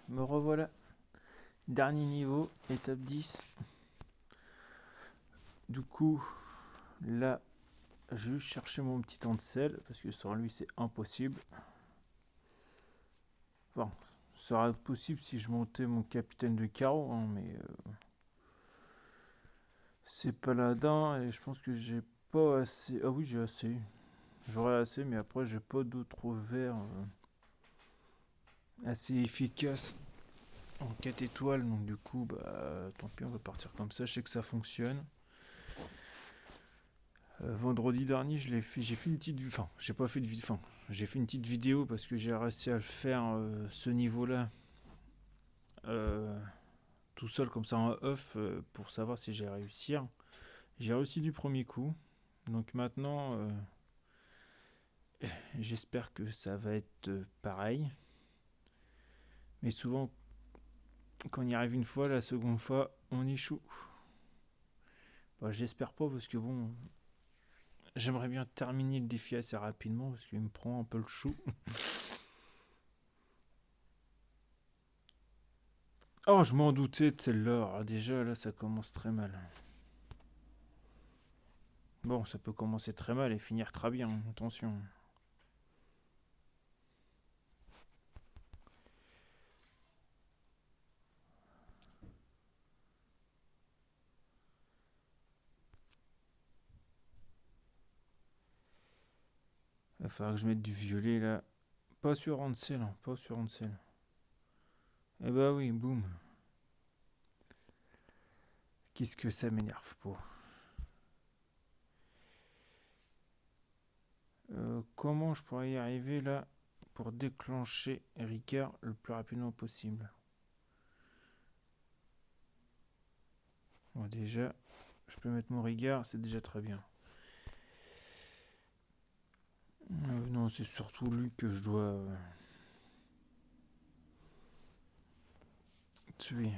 me revoilà. Dernier niveau, étape 10. Du coup, là, je vais chercher mon petit temps de sel, parce que sans lui, c'est impossible. Enfin, ça serait possible si je montais mon capitaine de carreau, hein, mais c'est paladin, et je pense que j'ai pas assez... Ah oui, j'ai assez. J'aurais assez, mais après, j'ai pas d'autres verres assez efficaces en 4 étoiles, donc du coup, bah, tant pis, on va partir comme ça. Je sais que ça fonctionne. Vendredi dernier, j'ai fait une petite, enfin, j'ai pas fait de vidéo, enfin, j'ai fait une petite vidéo parce que j'ai réussi à le faire ce niveau-là euh, tout seul comme ça en off pour savoir si j'ai réussi. J'ai réussi du premier coup, donc maintenant, j'espère que ça va être pareil. Mais souvent, quand on y arrive une fois, la seconde fois, on échoue. Bah, j'espère pas parce que bon, j'aimerais bien terminer le défi assez rapidement parce qu'il me prend un peu le chou. Oh, je m'en doutais de celle-là. Ah, déjà, là, ça commence très mal. Bon, ça peut commencer très mal et finir très bien, attention. Il va falloir que je mette du violet là. Pas sur Ansel, hein, pas sur Ansel. Eh bah oui, boum. Qu'est-ce que ça m'énerve pas. Comment je pourrais y arriver là pour déclencher Ricard le plus rapidement possible? Bon, déjà, je peux mettre mon Ricard, c'est déjà très bien. Non, c'est surtout lui que je dois tuer.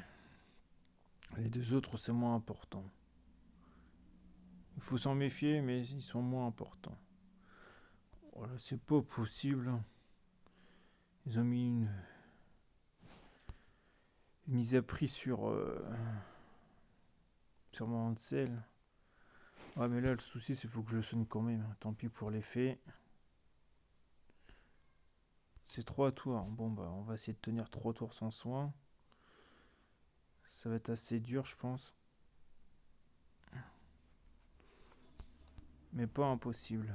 Les deux autres, c'est moins important. Il faut s'en méfier, mais ils sont moins importants. Oh là, c'est pas possible. Ils ont mis une mise à prix sur mon Hansel. Ah, mais là, le souci, c'est qu'il faut que je le soigne quand même. Tant pis pour l'effet. C'est 3 tours. Bon, bah, on va essayer de tenir 3 tours sans soin. Ça va être assez dur, je pense. Mais pas impossible.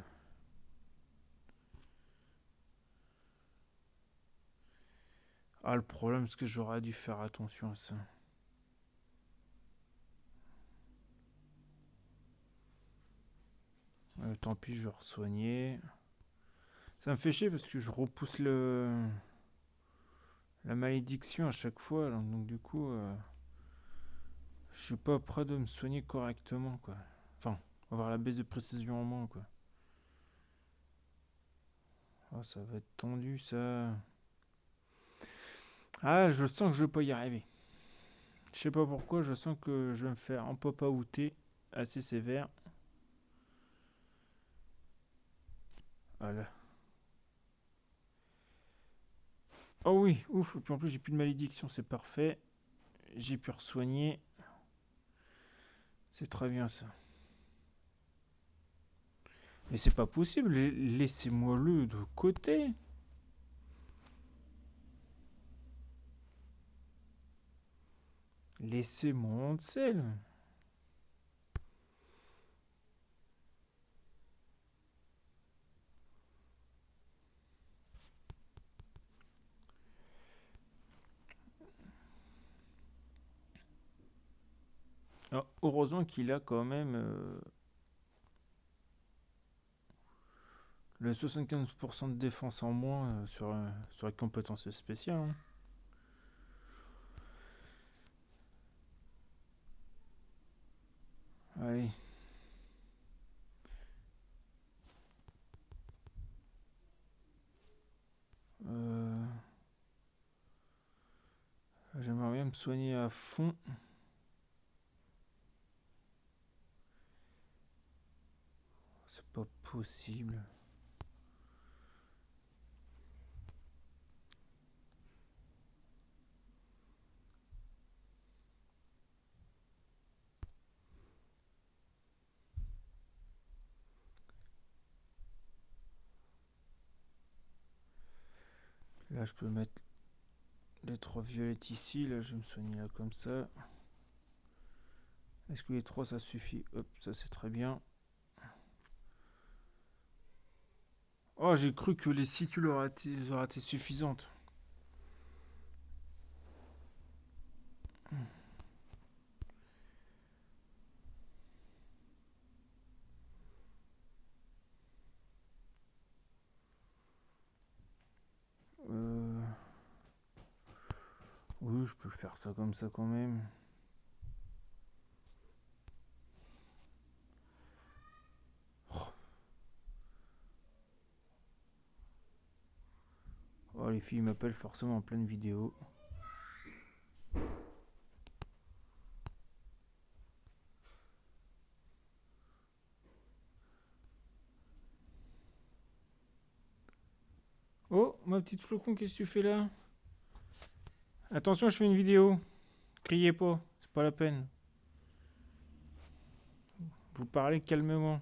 Ah, le problème, c'est que j'aurais dû faire attention à ça. Tant pis, je vais re-soigner. Ça me fait chier parce que je repousse la malédiction à chaque fois. Donc, du coup, je suis pas prêt de me soigner correctement, quoi. Enfin, avoir la baisse de précision en moins, quoi. Oh, ça va être tendu, ça. Ah, je sens que je vais pas y arriver. Je sais pas pourquoi, je sens que je vais me faire un pop-outer assez sévère. Voilà. Oh oui, ouf, et puis en plus j'ai plus de malédiction, c'est parfait. J'ai pu re-soigner. C'est très bien ça. Mais c'est pas possible, laissez-moi le de côté. Laissez mon sel. Alors, heureusement qu'il a quand même le 75% de défense en moins sur les compétences spéciales, hein. Allez. Euh, J'aimerais bien me soigner à fond. C'est pas possible. Là, je peux mettre les 3 violettes ici. Là, je vais me soigner là comme ça. Est-ce que les 3 ça suffit? Hop, ça c'est très bien. Oh, j'ai cru que les 6 tuiles auraient été suffisantes. Oui, je peux faire ça comme ça quand même. Oh, les filles m'appellent forcément en pleine vidéo. Oh, ma petite flocon, qu'est-ce que tu fais là? Attention, je fais une vidéo. Criez pas, c'est pas la peine. Vous parlez calmement.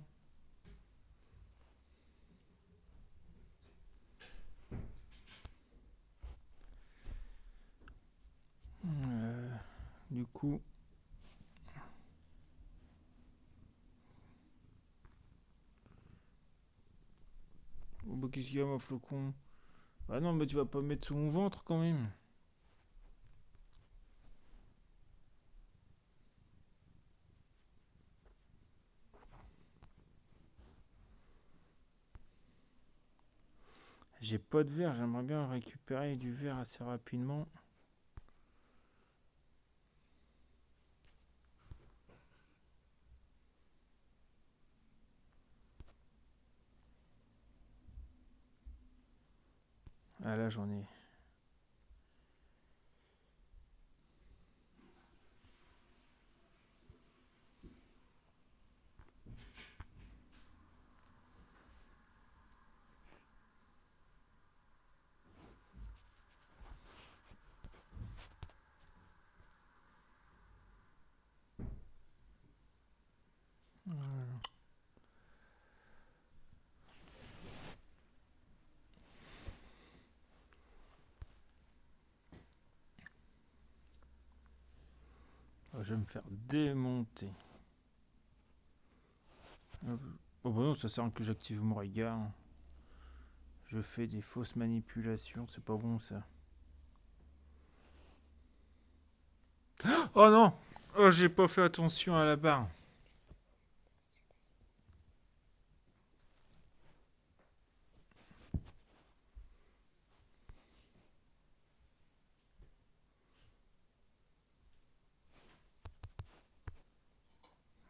Du coup... Oh, bah, qu'est-ce qu'il y a, ma flocon? Bah non, mais tu vas pas me mettre sous mon ventre quand même. J'ai pas de verre, j'aimerais bien récupérer du verre assez rapidement. Ah là, j'en ai. Oh, je vais me faire démonter. Oh bah non, ça sert à que j'active mon regard. Je fais des fausses manipulations, c'est pas bon ça. Oh non! Oh, j'ai pas fait attention à la barre.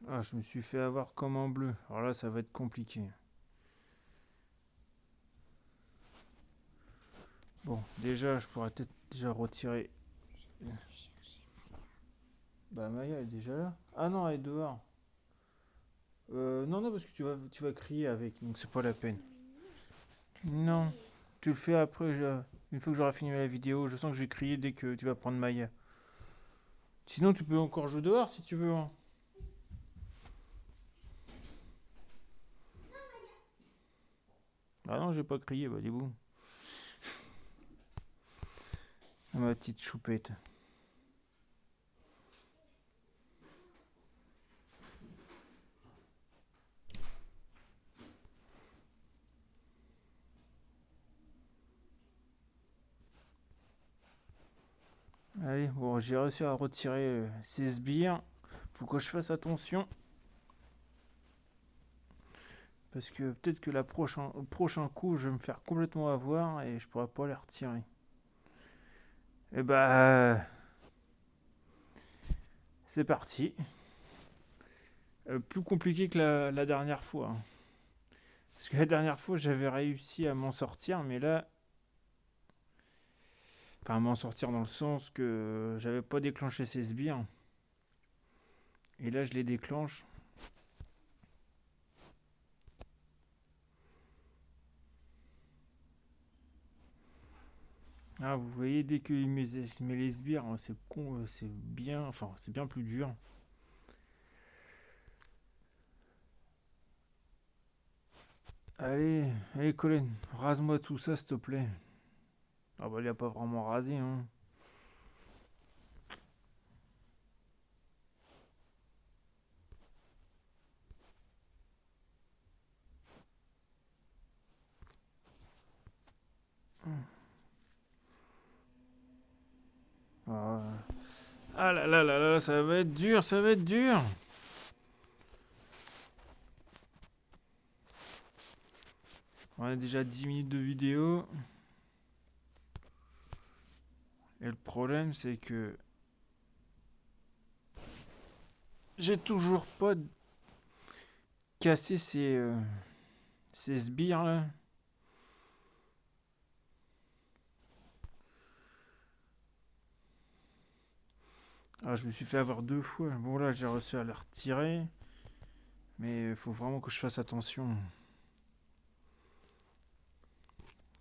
Ah, je me suis fait avoir comme en bleu. Alors là, ça va être compliqué. Bon, déjà, je pourrais peut-être déjà retirer. Bah, Maya est déjà là. Ah non, elle est dehors. Non, non, parce que tu vas crier avec, donc c'est pas la peine. Non, tu le fais après. Une fois que j'aurai fini la vidéo, je sens que je vais crier dès que tu vas prendre Maya. Sinon, tu peux encore jouer dehors si tu veux, hein. Ah non, j'ai pas crié, bah dis bon. Ma petite choupette. Allez, bon, j'ai réussi à retirer ces sbires. Faut que je fasse attention. Parce que peut-être que le prochain coup, je vais me faire complètement avoir et je pourrai pas les retirer. Et bah, c'est parti. Plus compliqué que la dernière fois, hein. Parce que la dernière fois, j'avais réussi à m'en sortir, mais là... Enfin, m'en sortir dans le sens que j'avais pas déclenché ces sbires. Et là, je les déclenche. Ah, vous voyez, dès qu'il met les sbires, c'est con, c'est bien... Enfin, c'est bien plus dur. Allez, allez Colin, rase-moi tout ça, s'il te plaît. Ah bah il a pas vraiment rasé, hein. Ah, ah là là là là, ça va être dur, ça va être dur. On a déjà 10 minutes de vidéo. Et le problème, c'est que j'ai toujours pas cassé ces sbires là. Ah, je me suis fait avoir 2 fois. Bon, là, j'ai réussi à la retirer. Mais il faut vraiment que je fasse attention.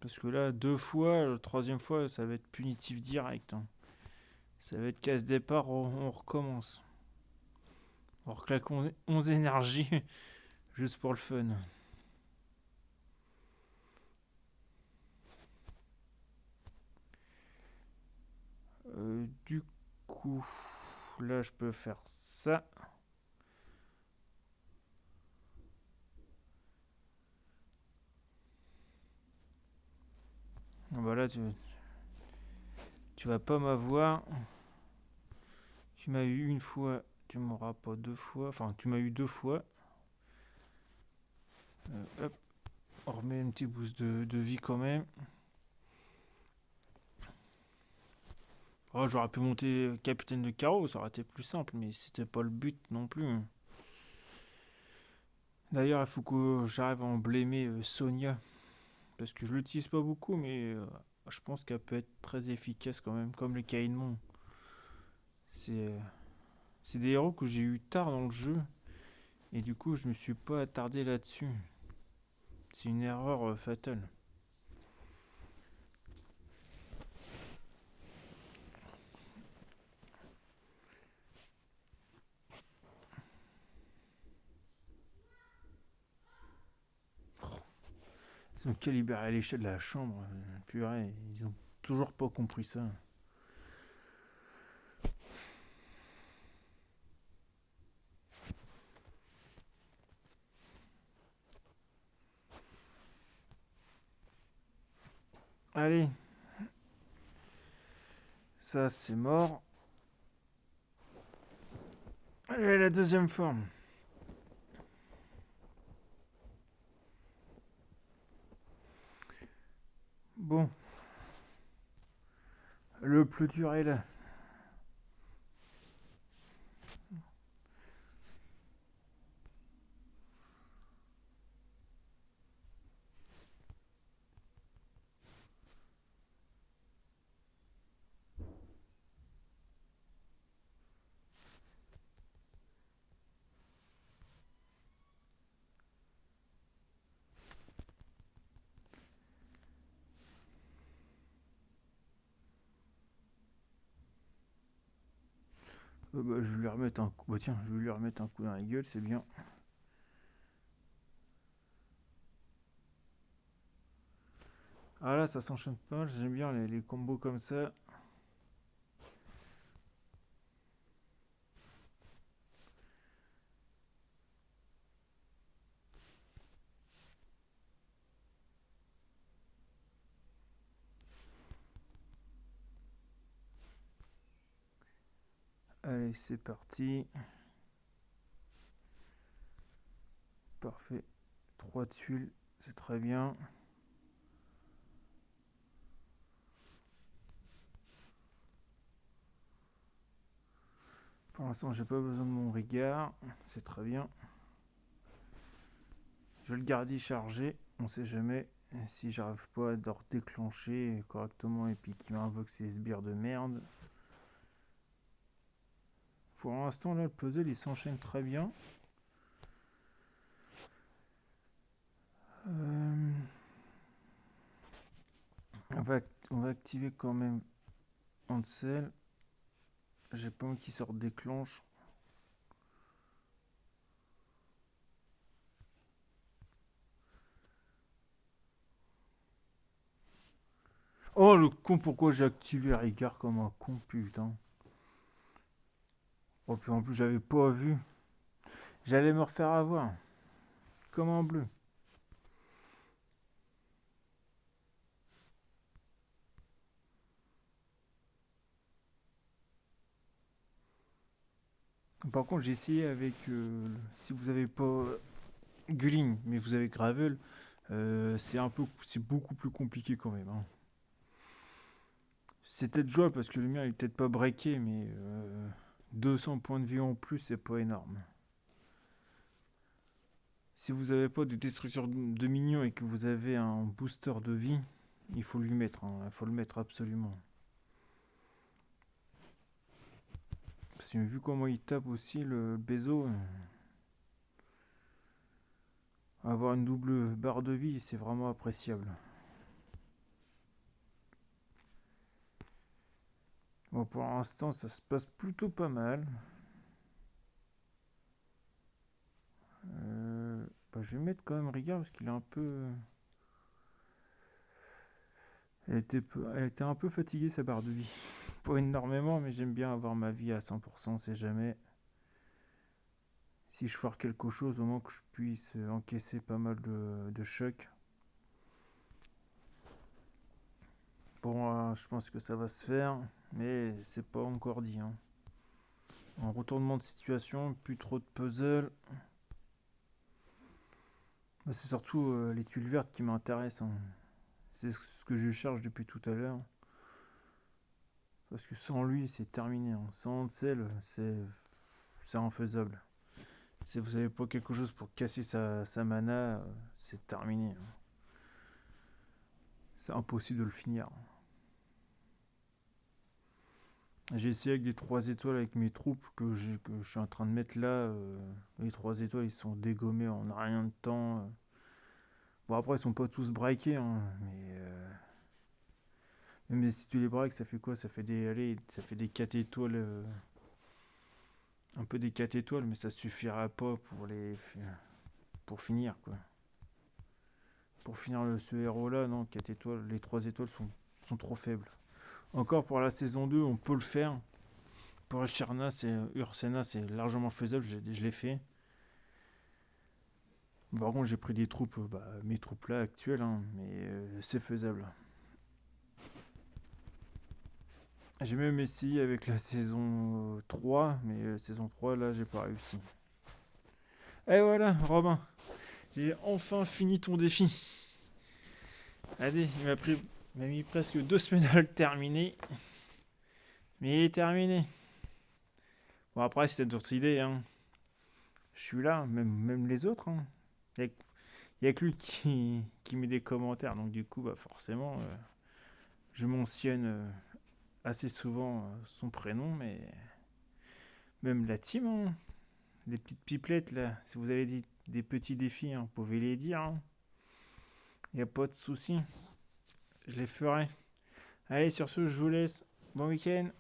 Parce que là, 2 fois, la troisième fois, ça va être punitif direct, hein. Ça va être casse départ, on recommence. On reclaque 11 énergies juste pour le fun. Du coup, là, je peux faire ça. Ah bah là, tu vas pas m'avoir. Tu m'as eu une fois, tu m'auras pas 2 fois. Enfin, tu m'as eu 2 fois. Hop, on remet un petit boost de vie quand même. Oh, j'aurais pu monter capitaine de carreau, ça aurait été plus simple, mais c'était pas le but non plus. D'ailleurs, il faut que j'arrive à emblémer Sonia, parce que je l'utilise pas beaucoup, mais je pense qu'elle peut être très efficace quand même, comme les Kainmon. C'est c'est des héros que j'ai eu tard dans le jeu, et du coup, je me suis pas attardé là-dessus. C'est une erreur fatale. Ils ont calibré à l'échelle de la chambre, purée, ils ont toujours pas compris ça. Allez, ça c'est mort. Allez, la deuxième forme. Bon, le plus dur est là. Bah, je vais lui remettre un coup. Bah, tiens, je vais lui remettre un coup dans la gueule, c'est bien. Ah là, ça s'enchaîne pas mal, j'aime bien les combos comme ça. Allez, c'est parti. Parfait. 3 tuiles, c'est très bien. Pour l'instant, j'ai pas besoin de mon regard, c'est très bien. Je vais le garder chargé, on sait jamais si j'arrive pas à le déclencher correctement et puis qu'il m'invoque ces sbires de merde. Pour l'instant, là, le puzzle il s'enchaîne très bien. Euh, on va activer quand même Ansel. J'ai pas envie qu'il se redéclenche. Oh le con, pourquoi j'ai activé Ricard comme un con, putain. Oh puis en plus j'avais pas vu. J'allais me refaire avoir. Comme un bleu. Par contre j'ai essayé avec... si vous avez pas Gulling, mais vous avez Gravel, c'est beaucoup plus compliqué quand même, hein. C'est peut-être jouable parce que le mien il est peut-être pas breaké, mais 200 points de vie en plus, c'est pas énorme. Si vous n'avez pas de destructeur de minions et que vous avez un booster de vie, il faut lui mettre, hein. Il faut le mettre absolument. Parce que vu comment il tape aussi le Bezo, avoir une double barre de vie, c'est vraiment appréciable. Bon, pour l'instant, ça se passe plutôt pas mal. Je vais mettre quand même Rigard parce qu'il est un peu. Elle était un peu fatiguée sa barre de vie. Pas énormément, mais j'aime bien avoir ma vie à 100%, c'est jamais. Si je foire quelque chose, au moins que je puisse encaisser pas mal de chocs. Bon, je pense que ça va se faire, mais c'est pas encore dit, hein. En retournement de situation, plus trop de puzzle. C'est surtout les tuiles vertes qui m'intéressent, hein. C'est ce que je cherche depuis tout à l'heure. Parce que sans lui, c'est terminé, hein. Sans Hansel, c'est infaisable. Si vous n'avez pas quelque chose pour casser sa mana, c'est terminé, hein. C'est impossible de le finir. J'ai essayé avec des 3 étoiles avec mes troupes que je suis en train de mettre là. Les 3 étoiles, ils sont dégommés en rien de temps. Bon, après, ils sont pas tous breakés, hein, mais même si tu les breaks, ça fait quoi? Ça fait des 4 étoiles. Un peu des 4 étoiles, mais ça suffira pas pour finir, quoi. Pour finir ce héros là, non, 4 étoiles, les 3 étoiles sont trop faibles. Encore pour la saison 2, on peut le faire. Pour Ursena, c'est largement faisable, je l'ai fait. Par contre, j'ai pris des troupes, mes troupes là actuelles, hein, mais c'est faisable. J'ai même essayé avec la saison 3, mais saison 3, là, j'ai pas réussi. Et voilà, Robin, j'ai enfin fini ton défi. Allez, il m'a mis presque 2 semaines à le terminer. Mais il est terminé. Bon, après, si t'as d'autres idées, hein, je suis là, même les autres, hein. Il n'y a que lui qui met des commentaires, donc du coup, forcément, je mentionne assez souvent son prénom, mais même la team, hein, les petites pipelettes, là, si vous avez des petits défis, hein, vous pouvez les dire, hein. Il n'y a pas de souci, je les ferai. Allez, sur ce, je vous laisse. Bon week-end.